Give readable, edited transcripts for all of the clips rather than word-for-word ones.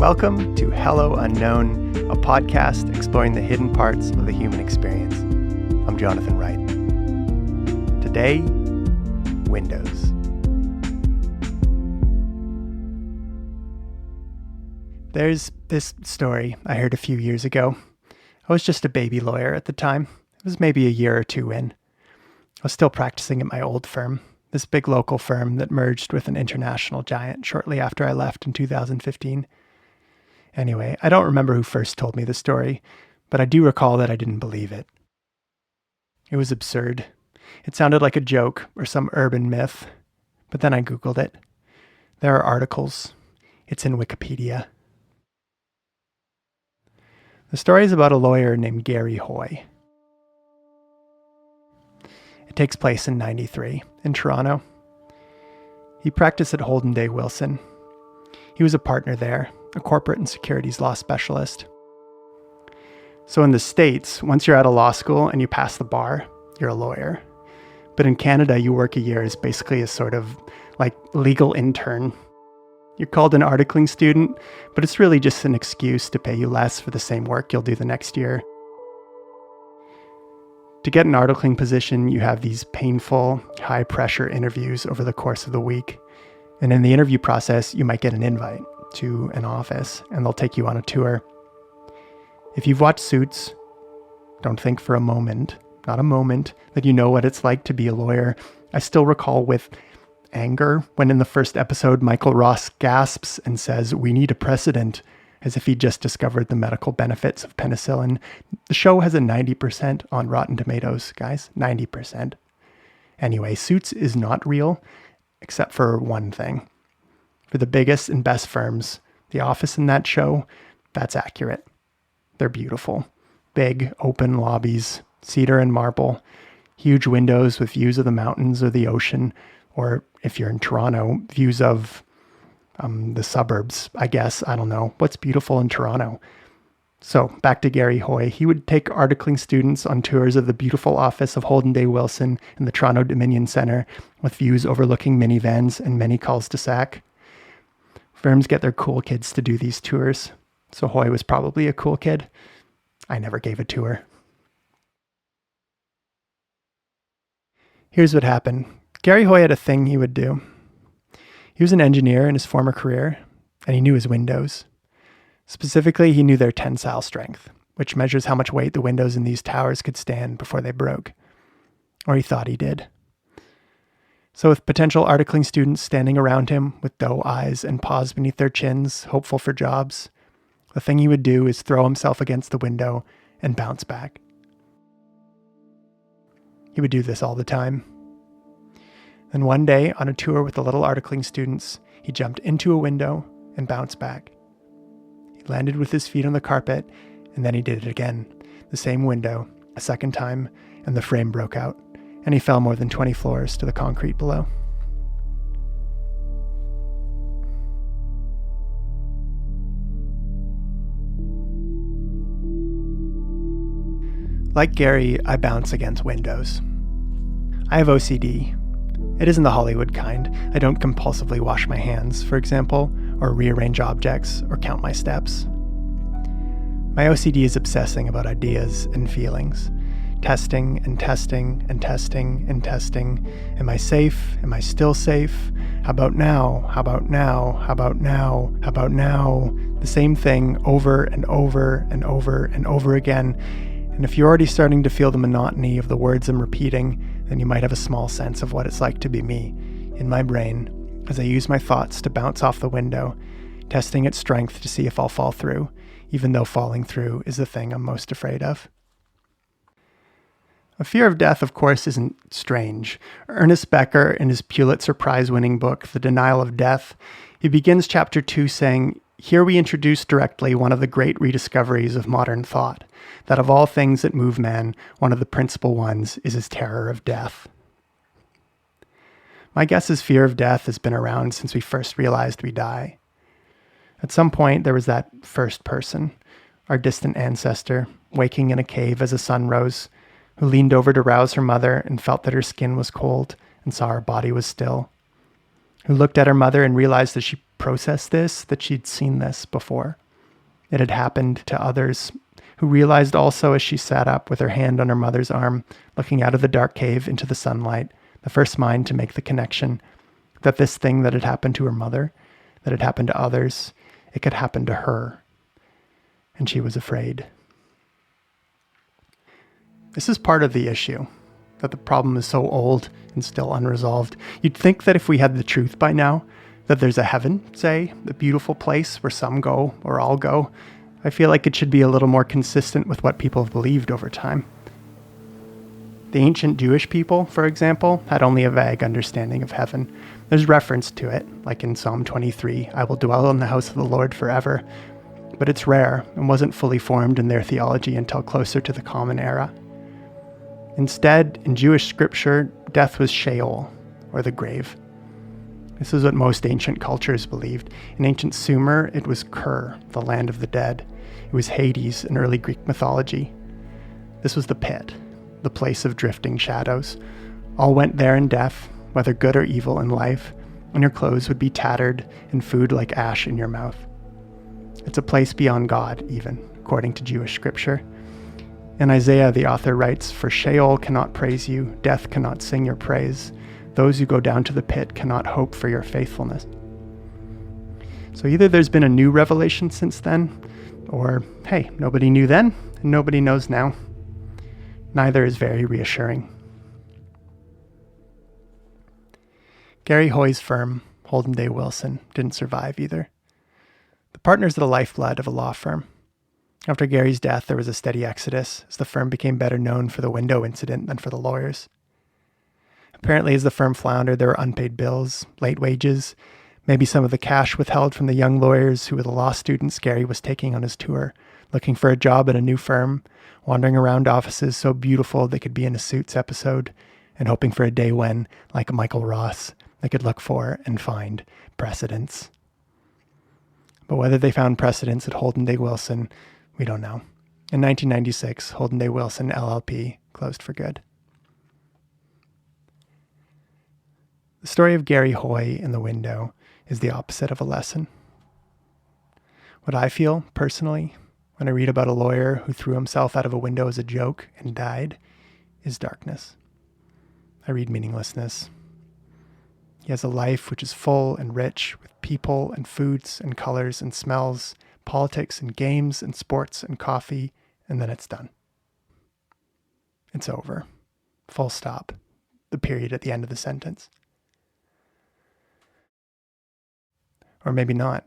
Welcome to Hello Unknown, a podcast exploring the hidden parts of the human experience. I'm Jonathan Wright. Today, windows. There's this story I heard a few years ago. I was just a baby lawyer at the time. It was maybe a year or two in. I was still practicing at my old firm, this big local firm that merged with an international giant shortly after I left in 2015. Anyway, I don't remember who first told me the story, but I do recall that I didn't believe it. It was absurd. It sounded like a joke or some urban myth, but then I Googled it. There are articles. It's in Wikipedia. The story is about a lawyer named Gary Hoy. It takes place in '93 in Toronto. He practiced at Holden Day Wilson. He was a partner there, a corporate and securities law specialist. So in the States, once you're out of law school and you pass the bar, you're a lawyer. But in Canada, you work a year as basically a sort of like legal intern. You're called an articling student, but it's really just an excuse to pay you less for the same work you'll do the next year. To get an articling position, you have these painful, high-pressure interviews over the course of the week. And in the interview process, you might get an invite to an office, and they'll take you on a tour. If you've watched Suits, don't think for a moment, not a moment, that you know what it's like to be a lawyer. I still recall with anger when in the first episode, Michael Ross gasps and says, "We need a precedent," as if he just discovered the medical benefits of penicillin. The show has a 90% on Rotten Tomatoes, guys, 90%. Anyway, Suits is not real, except for one thing. For the biggest and best firms, the office in that show, that's accurate. They're beautiful. Big, open lobbies, cedar and marble, huge windows with views of the mountains or the ocean, or if you're in Toronto, views of the suburbs, I guess. I don't know. What's beautiful in Toronto? So back to Gary Hoy. He would take articling students on tours of the beautiful office of Holden Day Wilson in the Toronto Dominion Centre with views overlooking minivans and many cul-de-sac. Firms get their cool kids to do these tours. So Hoy was probably a cool kid. I never gave a tour. Here's what happened. Gary Hoy had a thing he would do. He was an engineer in his former career, and he knew his windows. Specifically, he knew their tensile strength, which measures how much weight the windows in these towers could stand before they broke. Or he thought he did. So with potential articling students standing around him with doe eyes and paws beneath their chins, hopeful for jobs, the thing he would do is throw himself against the window and bounce back. He would do this all the time. And one day, on a tour with the little articling students, he jumped into a window and bounced back. He landed with his feet on the carpet, and then he did it again, the same window, a second time, and the frame broke out, and he fell more than 20 floors to the concrete below. Like Gary, I bounce against windows. I have OCD. It isn't the Hollywood kind. I don't compulsively wash my hands, for example, or rearrange objects, or count my steps. My OCD is obsessing about ideas and feelings. Testing and testing and testing and testing. Am I safe? Am I still safe? How about now? How about now? How about now? How about now? The same thing over and over and over and over again. And if you're already starting to feel the monotony of the words I'm repeating, then you might have a small sense of what it's like to be me, in my brain, as I use my thoughts to bounce off the window, testing its strength to see if I'll fall through, even though falling through is the thing I'm most afraid of. A fear of death, of course, isn't strange. Ernest Becker, in his Pulitzer Prize-winning book, The Denial of Death, he begins chapter 2 saying, "Here we introduce directly one of the great rediscoveries of modern thought, that of all things that move man, one of the principal ones is his terror of death." My guess is fear of death has been around since we first realized we die. At some point, there was that first person, our distant ancestor, waking in a cave as the sun rose, who leaned over to rouse her mother and felt that her skin was cold and saw her body was still, who looked at her mother and realized that she process this, that she'd seen this before. It had happened to others, who realized also as she sat up with her hand on her mother's arm, looking out of the dark cave into the sunlight, the first mind to make the connection that this thing that had happened to her mother, that had happened to others, it could happen to her. And she was afraid. This is part of the issue, that the problem is so old and still unresolved. You'd think that if we had the truth by now, that there's a heaven, say, a beautiful place where some go or all go, I feel like it should be a little more consistent with what people have believed over time. The ancient Jewish people, for example, had only a vague understanding of heaven. There's reference to it, like in Psalm 23, I will dwell in the house of the Lord forever. But it's rare and wasn't fully formed in their theology until closer to the Common Era. Instead, in Jewish scripture, death was Sheol, or the grave. This is what most ancient cultures believed. In ancient Sumer, it was Ker, the land of the dead. It was Hades in early Greek mythology. This was the pit, the place of drifting shadows. All went there in death, whether good or evil in life, and your clothes would be tattered and food like ash in your mouth. It's a place beyond God, even, according to Jewish scripture. In Isaiah, the author writes, "For Sheol cannot praise you, death cannot sing your praise. Those who go down to the pit cannot hope for your faithfulness." So either there's been a new revelation since then, or, hey, nobody knew then, and nobody knows now. Neither is very reassuring. Gary Hoy's firm, Holden Day Wilson, didn't survive either. The partners are the lifeblood of a law firm. After Gary's death, there was a steady exodus, as the firm became better known for the window incident than for the lawyers. Apparently, as the firm floundered, there were unpaid bills, late wages, maybe some of the cash withheld from the young lawyers who were the law students Gary was taking on his tour, looking for a job at a new firm, wandering around offices so beautiful they could be in a Suits episode, and hoping for a day when, like Michael Ross, they could look for and find precedents. But whether they found precedents at Holden Day Wilson, we don't know. In 1996, Holden Day Wilson LLP closed for good. The story of Gary Hoy in the window is the opposite of a lesson. What I feel, personally, when I read about a lawyer who threw himself out of a window as a joke and died, is darkness. I read meaninglessness. He has a life which is full and rich with people and foods and colors and smells, politics and games and sports and coffee, and then it's done. It's over. Full stop. The period at the end of the sentence. Or maybe not.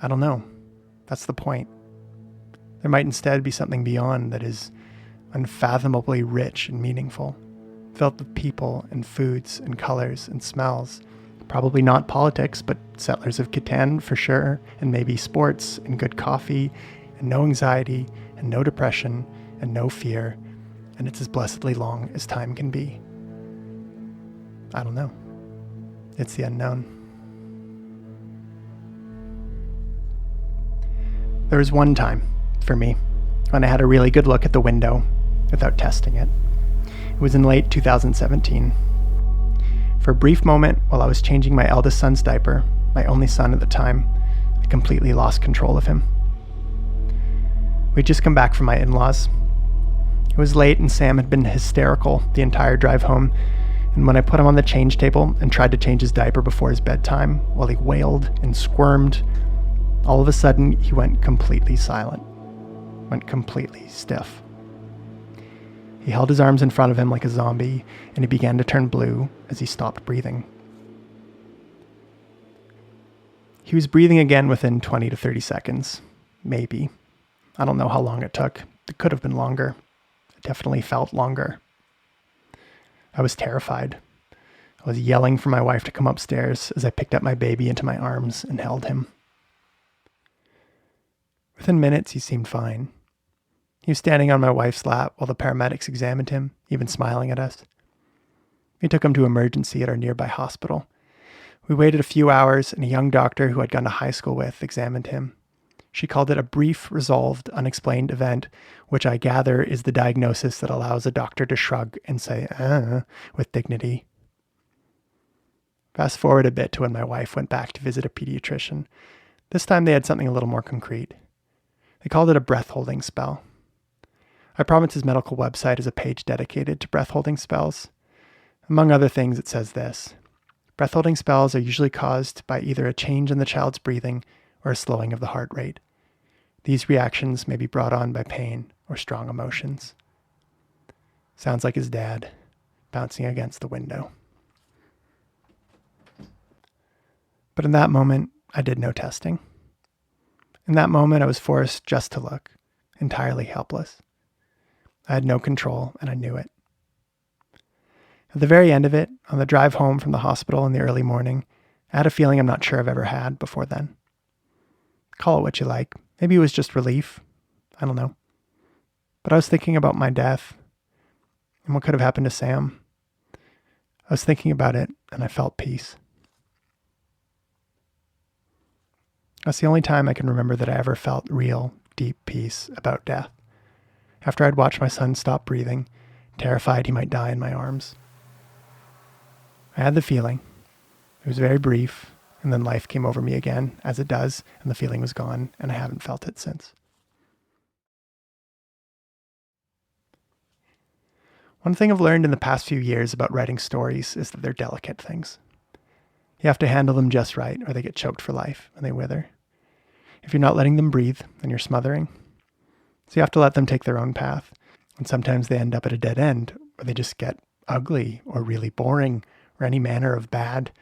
I don't know. That's the point. There might instead be something beyond that is unfathomably rich and meaningful, filled with people and foods and colors and smells. Probably not politics, but Settlers of Catan for sure, and maybe sports and good coffee and no anxiety and no depression and no fear, and it's as blessedly long as time can be. I don't know. It's the unknown. There was one time, for me, when I had a really good look at the window without testing it. It was in late 2017. For a brief moment, while I was changing my eldest son's diaper, my only son at the time, I completely lost control of him. We'd just come back from my in-laws. It was late and Sam had been hysterical the entire drive home, and when I put him on the change table and tried to change his diaper before his bedtime, while he wailed and squirmed, all of a sudden he went completely silent, went completely stiff. He held his arms in front of him like a zombie, and he began to turn blue as he stopped breathing. He was breathing again within 20 to 30 seconds, maybe. I don't know how long it took. It could have been longer. It definitely felt longer. I was terrified. I was yelling for my wife to come upstairs as I picked up my baby into my arms and held him. Within minutes, he seemed fine. He was standing on my wife's lap while the paramedics examined him, even smiling at us. We took him to emergency at our nearby hospital. We waited a few hours, and a young doctor who I'd gone to high school with examined him. She called it a brief, resolved, unexplained event, which I gather is the diagnosis that allows a doctor to shrug and say, with dignity. Fast forward a bit to when my wife went back to visit a pediatrician. This time they had something a little more concrete. They called it a breath-holding spell. iProvince's medical website is a page dedicated to breath-holding spells. Among other things, it says this: breath-holding spells are usually caused by either a change in the child's breathing or a slowing of the heart rate. These reactions may be brought on by pain or strong emotions. Sounds like his dad, bouncing against the window. But in that moment, I did no testing. In that moment, I was forced just to look, entirely helpless. I had no control, and I knew it. At the very end of it, on the drive home from the hospital in the early morning, I had a feeling I'm not sure I've ever had before then. Call it what you like. Maybe it was just relief. I don't know. But I was thinking about my death and what could have happened to Sam. I was thinking about it, and I felt peace. That's the only time I can remember that I ever felt real, deep peace about death. After I'd watched my son stop breathing, terrified he might die in my arms. I had the feeling. It was very brief, and then life came over me again, as it does, and the feeling was gone, and I haven't felt it since. One thing I've learned in the past few years about writing stories is that they're delicate things. You have to handle them just right, or they get choked for life, and they wither. If you're not letting them breathe, then you're smothering. So you have to let them take their own path, and sometimes they end up at a dead end, or they just get ugly, or really boring, or any manner of bad.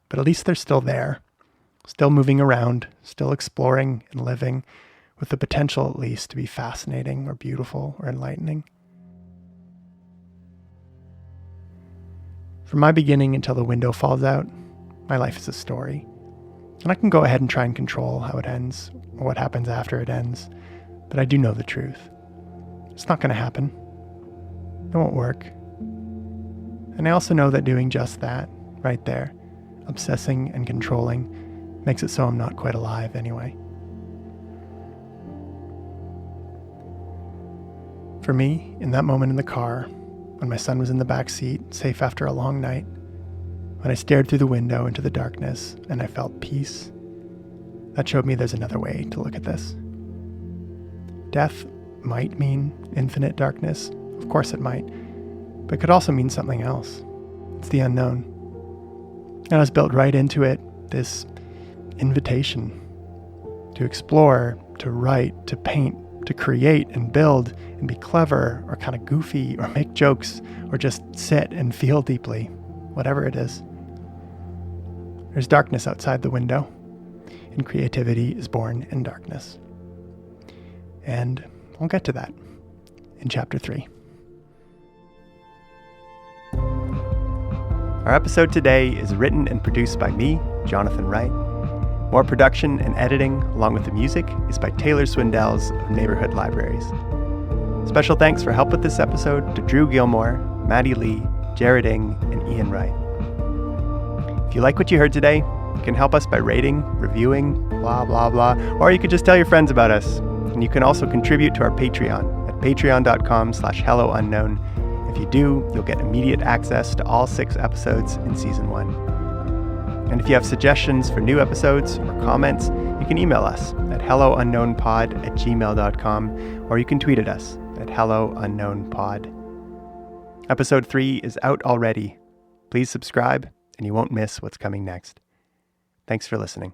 But at least they're still there, still moving around, still exploring and living, with the potential at least to be fascinating, or beautiful, or enlightening. From my beginning until the window falls out, my life is a story. And I can go ahead and try and control how it ends, or what happens after it ends, but I do know the truth. It's not going to happen. It won't work. And I also know that doing just that, right there, obsessing and controlling, makes it so I'm not quite alive anyway. For me, in that moment in the car, when my son was in the back seat, safe after a long night, when I stared through the window into the darkness and I felt peace, that showed me there's another way to look at this. Death might mean infinite darkness. Of course it might. But it could also mean something else. It's the unknown. And I was built right into it, this invitation to explore, to write, to paint, to create and build and be clever or kind of goofy or make jokes or just sit and feel deeply, whatever it is. There's darkness outside the window, and creativity is born in darkness. And I'll get to that in Chapter 3. Our episode today is written and produced by me, Jonathan Wright. More production and editing, along with the music, is by Taylor Swindells of Neighborhood Libraries. Special thanks for help with this episode to Drew Gilmore, Maddie Lee, Jared Ng, and Ian Wright. If you like what you heard today, you can help us by rating, reviewing, blah, blah, blah, or you could just tell your friends about us. And you can also contribute to our Patreon at patreon.com/hellounknown. If you do, you'll get immediate access to all 6 episodes in Season 1. And if you have suggestions for new episodes or comments, you can email us at hellounknownpod@gmail.com, or you can tweet at us at hellounknownpod. Episode 3 is out already. Please subscribe, and you won't miss what's coming next. Thanks for listening.